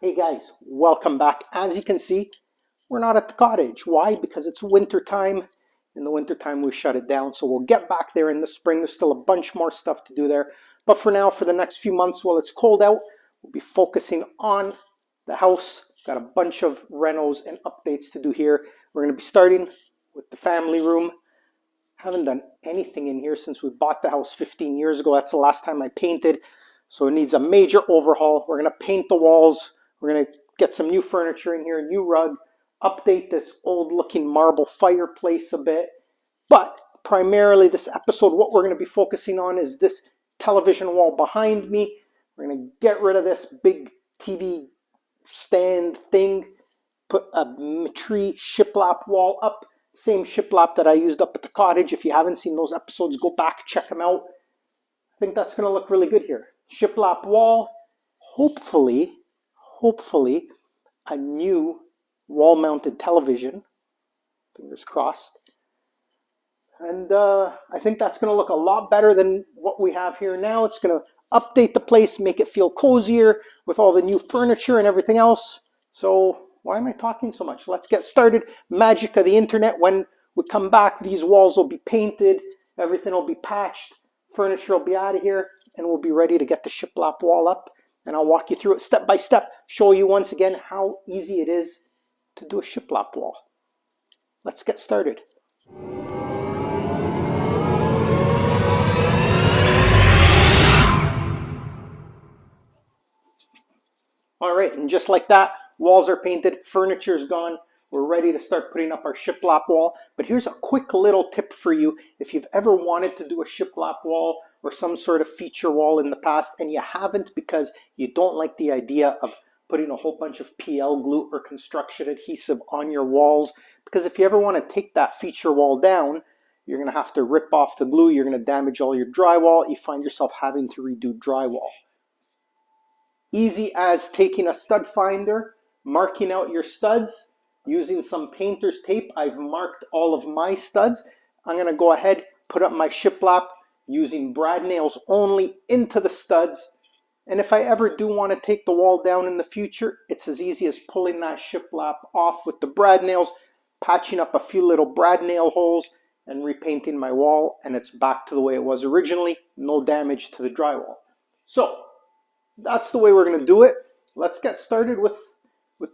Hey guys, welcome back. As you can see, we're not at the cottage. Why? Because it's winter time. In the winter time, we shut it down. So we'll get back there in the spring. There's still a bunch more stuff to do there. But for now, for the next few months, while it's cold out, we'll be focusing on the house. Got a bunch of renos and updates to do here. We're going to be starting with the family room. Haven't done anything in here since we bought the house 15 years ago. That's the last time I painted. So it needs a major overhaul. We're going to paint the walls. We're going to get some new furniture in here, new rug, update this old looking marble fireplace a bit. But primarily this episode, what we're going to be focusing on is this television wall behind me. We're going to get rid of this big TV stand thing, put a tree shiplap wall up. Same shiplap that I used up at the cottage. If you haven't seen those episodes, go back, check them out. I think that's going to look really good here. Shiplap wall, hopefully a new wall-mounted television. Fingers crossed. And I think that's going to look a lot better than what we have here now. It's going to update the place, make it feel cozier with all the new furniture and everything else. So why am I talking so much? Let's get started. Magic of the internet. When we come back, these walls will be painted. Everything will be patched. Furniture will be out of here. And we'll be ready to get the shiplap wall up. And I'll walk you through it step by step. Show you once again how easy it is to do a shiplap wall. Let's get started. All right, and just like that, walls are painted, furniture's gone. We're ready to start putting up our shiplap wall. But here's a quick little tip for you. If you've ever wanted to do a shiplap wall or some sort of feature wall in the past and you haven't because you don't like the idea of putting a whole bunch of PL glue or construction adhesive on your walls, because if you ever want to take that feature wall down, you're going to have to rip off the glue, you're going to damage all your drywall, you find yourself having to redo drywall. Easy as taking a stud finder, marking out your studs, using some painter's tape. I've marked all of my studs. I'm going to go ahead, put up my shiplap using brad nails only into the studs. And if I ever do want to take the wall down in the future, it's as easy as pulling that shiplap off with the brad nails, patching up a few little brad nail holes, and repainting my wall, and it's back to the way it was originally. No damage to the drywall. So that's the way we're going to do it. Let's get started with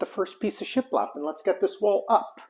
the first piece of shiplap, and let's get this wall up.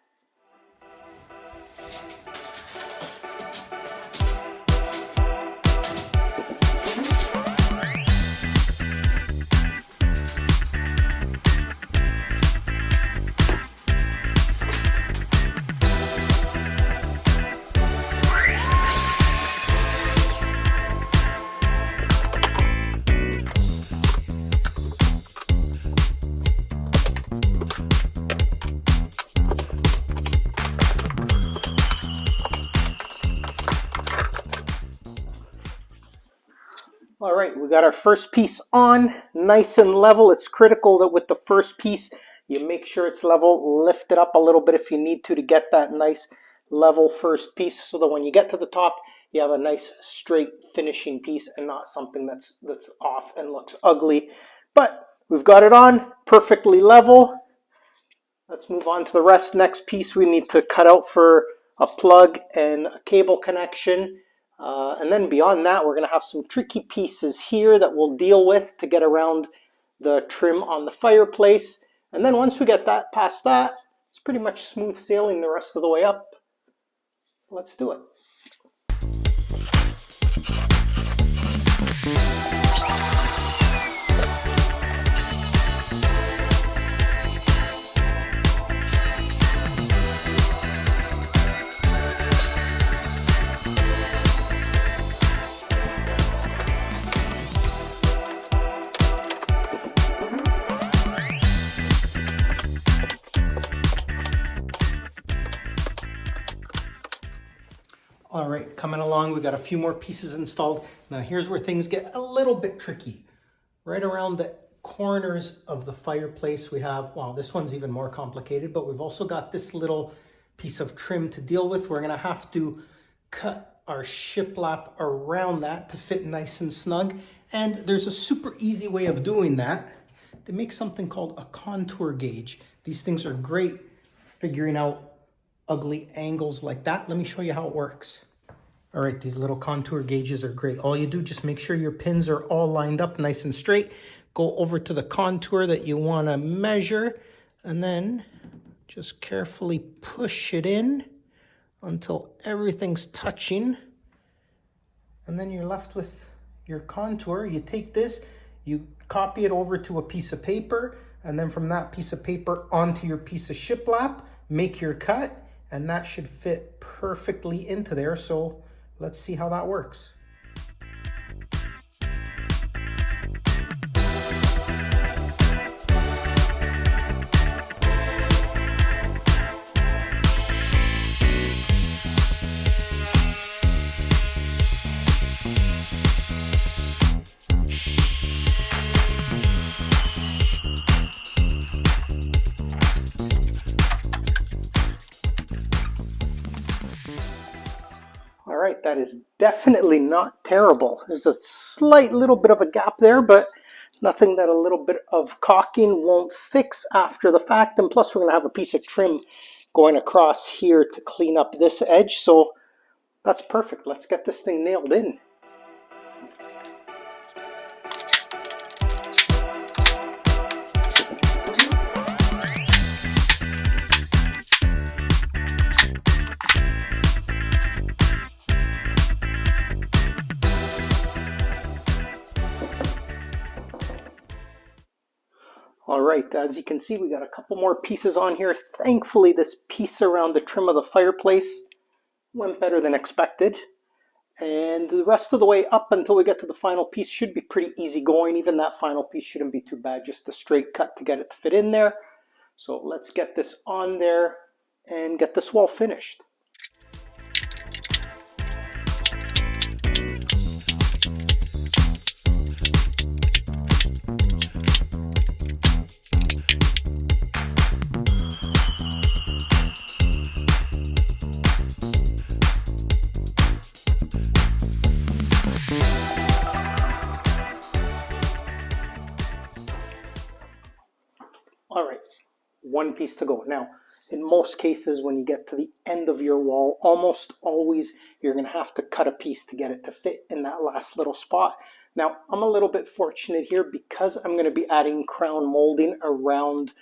All right, we got our first piece on, nice and level. It's critical that with the first piece, you make sure it's level, lift it up a little bit if you need to get that nice level first piece so that when you get to the top, you have a nice straight finishing piece and not something that's off and looks ugly. But we've got it on, perfectly level. Let's move on to the rest. Next piece we need to cut out for a plug and a cable connection. And then beyond that, we're going to have some tricky pieces here that we'll deal with to get around the trim on the fireplace. And then once we get that past that, it's pretty much smooth sailing the rest of the way up. So let's do it. All right, coming along, we got a few more pieces installed. Now here's where things get a little bit tricky. Right around the corners of the fireplace we have, well, this one's even more complicated, but we've also got this little piece of trim to deal with. We're gonna have to cut our shiplap around that to fit nice and snug. And there's a super easy way of doing that. they make something called a contour gauge. These things are great for figuring out ugly angles like that. Let me show you how it works. All right, these little contour gauges are great. All you do, just make sure your pins are all lined up nice and straight. Go over to the contour that you want to measure, and then just carefully push it in until everything's touching. And then you're left with your contour. You take this, you copy it over to a piece of paper, and then from that piece of paper onto your piece of shiplap, make your cut, and that should fit perfectly into there. So let's see how that works. All right, that is definitely not terrible. There's a slight little bit of a gap there, but nothing that a little bit of caulking won't fix after the fact. And plus, we're going to have a piece of trim going across here to clean up this edge. So that's perfect. Let's get this thing nailed in. All right, as you can see, we got a couple more pieces on here. Thankfully, this piece around the trim of the fireplace went better than expected. And the rest of the way up until we get to the final piece should be pretty easy going. Even that final piece shouldn't be too bad, just a straight cut to get it to fit in there. So let's get this on there and get this wall finished. All right, one piece to go. Now, in most cases, when you get to the end of your wall, almost always you're going to have to cut a piece to get it to fit in that last little spot. Now, I'm a little bit fortunate here because I'm going to be adding crown molding around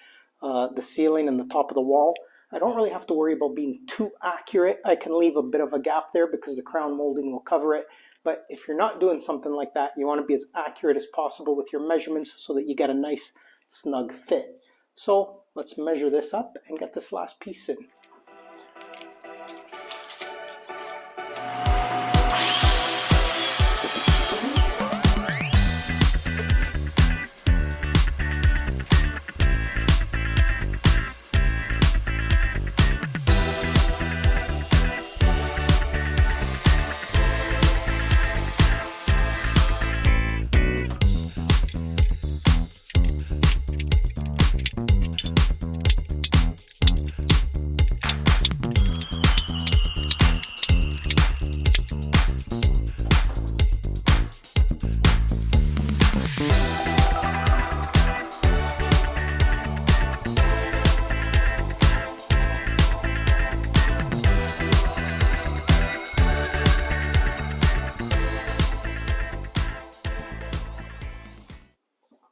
the ceiling and the top of the wall. I don't really have to worry about being too accurate. I can leave a bit of a gap there because the crown molding will cover it. But if you're not doing something like that, you want to be as accurate as possible with your measurements so that you get a nice snug fit. So let's measure this up and get this last piece in.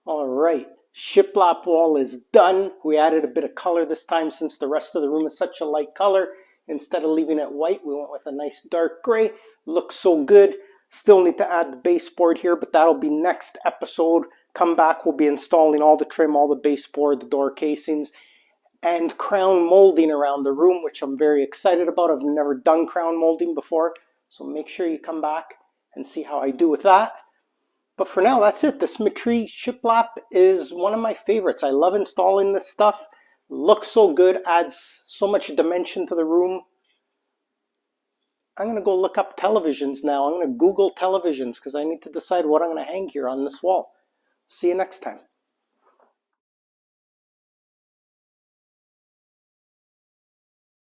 All right, shiplap wall is done. We added a bit of color this time since the rest of the room is such a light color. Instead of leaving it white, we went with a nice dark gray. Looks so good. Still need to add the baseboard here, but that'll be next episode. Come back, we'll be installing all the trim, all the baseboard, the door casings, and crown molding around the room, which I'm very excited about. I've never done crown molding before, so make sure you come back and see how I do with that. But for now, that's it. This Symmetry shiplap is one of my favorites. I love installing this stuff. Looks so good, adds so much dimension to the room. I'm going to go look up televisions now. I'm going to Google televisions because I need to decide what I'm going to hang here on this wall. See you next time.